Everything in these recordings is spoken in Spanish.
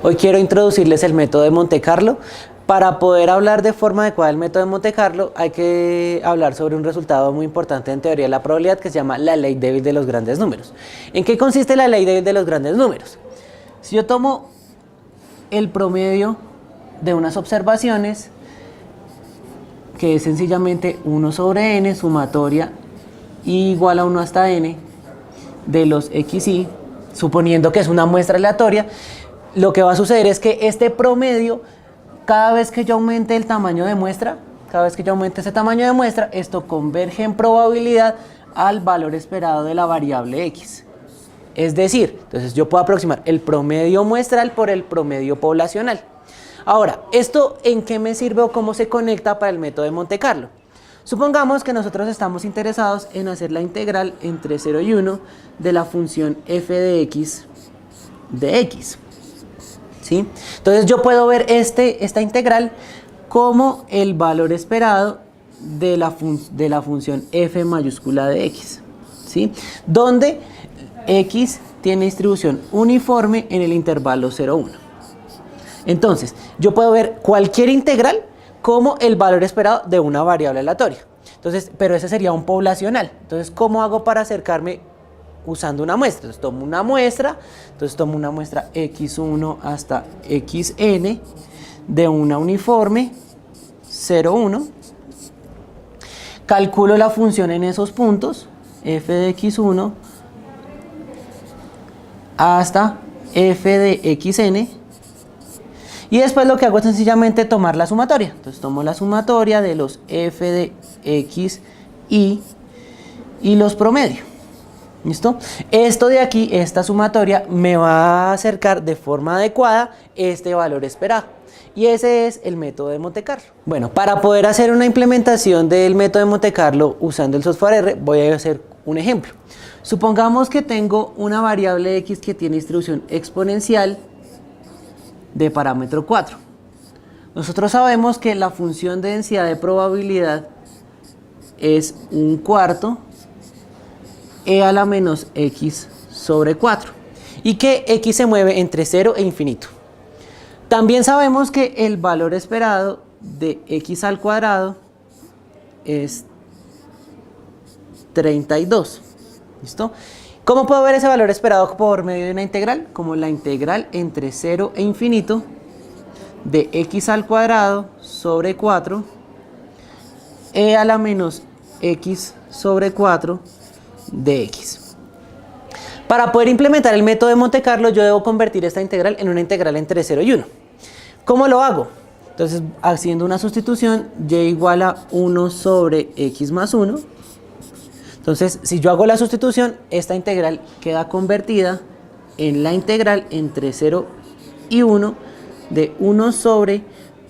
Hoy quiero introducirles el método de Monte Carlo. Para poder hablar de forma adecuada del método de Monte Carlo hay que hablar sobre un resultado muy importante en teoría de la probabilidad que se llama la ley débil de los grandes números. ¿En qué consiste la ley débil de los grandes números? Si yo tomo el promedio de unas observaciones, que es sencillamente 1 sobre n sumatoria igual a 1 hasta n de los xy, suponiendo que es una muestra aleatoria, lo que va a suceder es que este promedio, cada vez que yo aumente el tamaño de muestra, cada vez que yo aumente ese tamaño de muestra, esto converge en probabilidad al valor esperado de la variable x. Es decir, entonces yo puedo aproximar el promedio muestral por el promedio poblacional. Ahora, ¿esto en qué me sirve o cómo se conecta para el método de Monte Carlo? Supongamos que nosotros estamos interesados en hacer la integral entre 0 y 1 de la función f de x de x. ¿Sí? Entonces yo puedo ver esta integral como el valor esperado de la función f mayúscula de x, ¿sí? Donde x tiene distribución uniforme en el intervalo 0, 1. Entonces, yo puedo ver cualquier integral como el valor esperado de una variable aleatoria. Entonces, pero ese sería un poblacional. Entonces, ¿cómo hago para acercarme usando una muestra? Entonces, tomo una muestra x1 hasta xn de una uniforme 0, 1. Calculo la función en esos puntos, f de x1 hasta f de xn. Y después lo que hago es sencillamente tomar la sumatoria. Entonces tomo la sumatoria de los f de x y los promedio. ¿Listo? Esto de aquí, esta sumatoria, me va a acercar de forma adecuada este valor esperado. Y ese es el método de Monte Carlo. Bueno, para poder hacer una implementación del método de Monte Carlo usando el software R, voy a hacer un ejemplo. Supongamos que tengo una variable x que tiene distribución exponencial de parámetro 4. Nosotros sabemos que la función de densidad de probabilidad es 1/4 e a la menos x sobre 4 y que x se mueve entre 0 e infinito. También sabemos que el valor esperado de x al cuadrado es 32. ¿Listo? ¿Cómo puedo ver ese valor esperado por medio de una integral? Como la integral entre 0 e infinito de x al cuadrado sobre 4 e a la menos x sobre 4 de x. Para poder implementar el método de Monte Carlo, yo debo convertir esta integral en una integral entre 0 y 1. ¿Cómo lo hago? Entonces, haciendo una sustitución, y igual a 1 sobre x más 1. Entonces, si yo hago la sustitución, esta integral queda convertida en la integral entre 0 y 1 de 1 sobre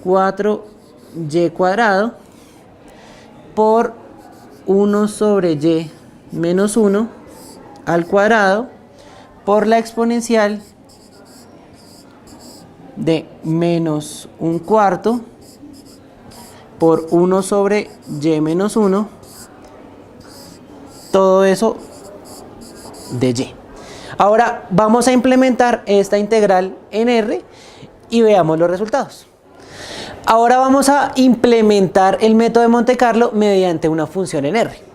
4y cuadrado por 1 sobre y menos 1 al cuadrado por la exponencial de menos 1/4 por 1 sobre y menos 1. Todo eso de y. Ahora vamos a implementar esta integral en R y veamos los resultados. Ahora vamos a implementar el método de Monte Carlo mediante una función en R.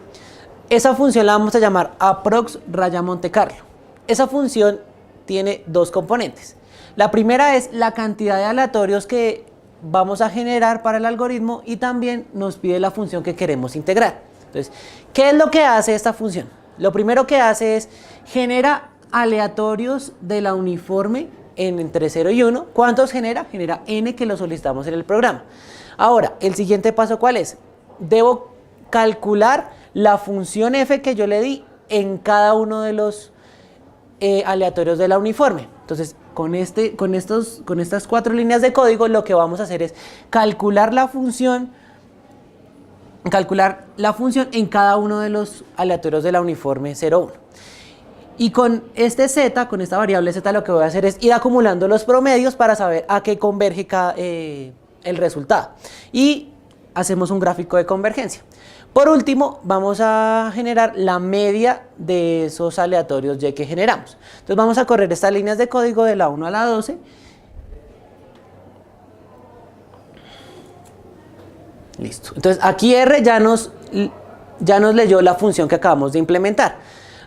Esa función la vamos a llamar aprox raya Monte Carlo. Esa función tiene dos componentes. La primera es la cantidad de aleatorios que vamos a generar para el algoritmo y también nos pide la función que queremos integrar. Entonces, ¿qué es lo que hace esta función? Lo primero que hace es genera aleatorios de la uniforme entre 0 y 1. ¿Cuántos genera? Genera n que lo solicitamos en el programa. Ahora, el siguiente paso, ¿cuál es? Debo calcular la función f que yo le di en cada uno de los aleatorios de la uniforme. Entonces, con estas 4 líneas de código, lo que vamos a hacer es calcular la función en cada uno de los aleatorios de la uniforme 0, 1. Y con con esta variable z, lo que voy a hacer es ir acumulando los promedios para saber a qué converge el resultado. Y hacemos un gráfico de convergencia. Por último, vamos a generar la media de esos aleatorios y que generamos. Entonces vamos a correr estas líneas de código de la 1 a la 12 Listo. Entonces aquí R ya nos leyó la función que acabamos de implementar.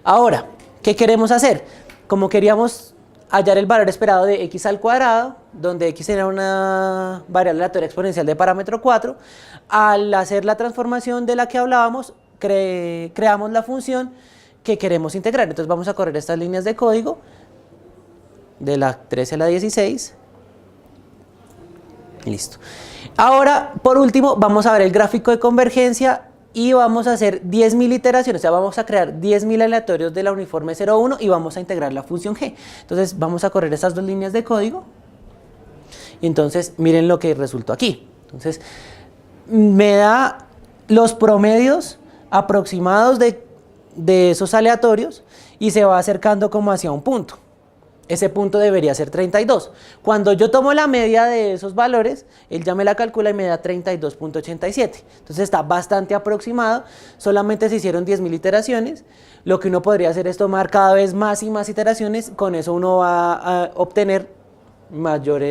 Ahora, ¿qué queremos hacer? Como queríamos hallar el valor esperado de x al cuadrado, donde x era una variable aleatoria exponencial de parámetro 4, al hacer la transformación de la que hablábamos, creamos la función que queremos integrar. Entonces vamos a correr estas líneas de código de la 13 a la 16. Listo. Ahora, por último, vamos a ver el gráfico de convergencia y vamos a hacer 10.000 iteraciones, o sea, vamos a crear 10.000 aleatorios de la uniforme 0,1 y vamos a integrar la función g. Entonces, vamos a correr estas dos líneas de código y entonces miren lo que resultó aquí. Entonces, me da los promedios aproximados de esos aleatorios y se va acercando como hacia un punto. Ese punto debería ser 32. Cuando yo tomo la media de esos valores, él ya me la calcula y me da 32.87. Entonces está bastante aproximado. Solamente se hicieron 10.000 iteraciones. Lo que uno podría hacer es tomar cada vez más y más iteraciones. Con eso uno va a obtener mayor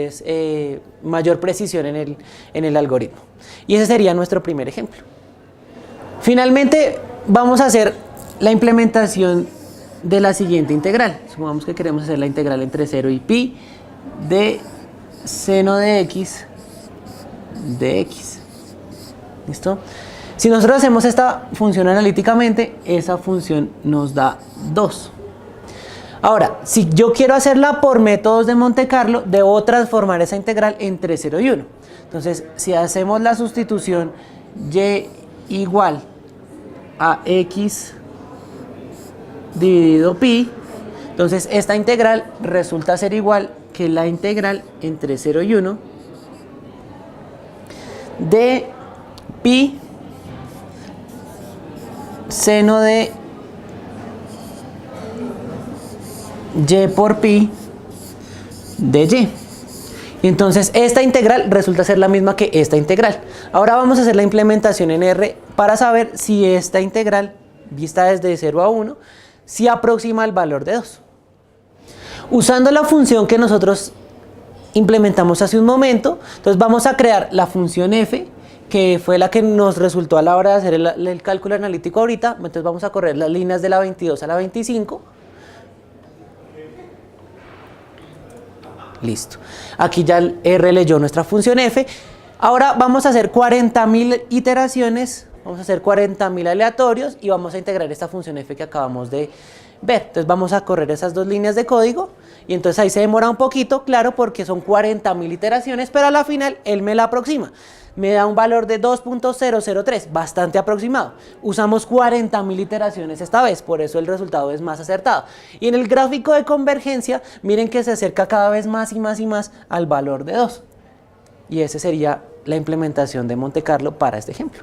precisión en el algoritmo. Y ese sería nuestro primer ejemplo. Finalmente, vamos a hacer la implementación de la siguiente integral. Supongamos que queremos hacer la integral entre 0 y pi de seno de x de x. ¿Listo? Si nosotros hacemos esta función analíticamente, esa función nos da 2. Ahora, si yo quiero hacerla por métodos de Monte Carlo, debo transformar esa integral entre 0 y 1. Entonces, si hacemos la sustitución y igual a x dividido pi, entonces esta integral resulta ser igual que la integral entre 0 y 1 de pi seno de y por pi de y. Entonces esta integral resulta ser la misma que esta integral. Ahora vamos a hacer la implementación en R para saber si esta integral, vista desde 0 a 1, si aproxima el valor de 2. Usando la función que nosotros implementamos hace un momento, entonces vamos a crear la función f, que fue la que nos resultó a la hora de hacer el cálculo analítico ahorita. Entonces vamos a correr las líneas de la 22 a la 25. Listo. Aquí ya el R leyó nuestra función f. Ahora vamos a hacer 40.000 iteraciones. Vamos a hacer 40.000 aleatorios y vamos a integrar esta función f que acabamos de ver. Entonces vamos a correr esas dos líneas de código y entonces ahí se demora un poquito, claro, porque son 40.000 iteraciones, pero a la final él me la aproxima. Me da un valor de 2.003, bastante aproximado. Usamos 40.000 iteraciones esta vez, por eso el resultado es más acertado. Y en el gráfico de convergencia, miren que se acerca cada vez más y más y más al valor de 2. Y esa sería la implementación de Monte Carlo para este ejemplo.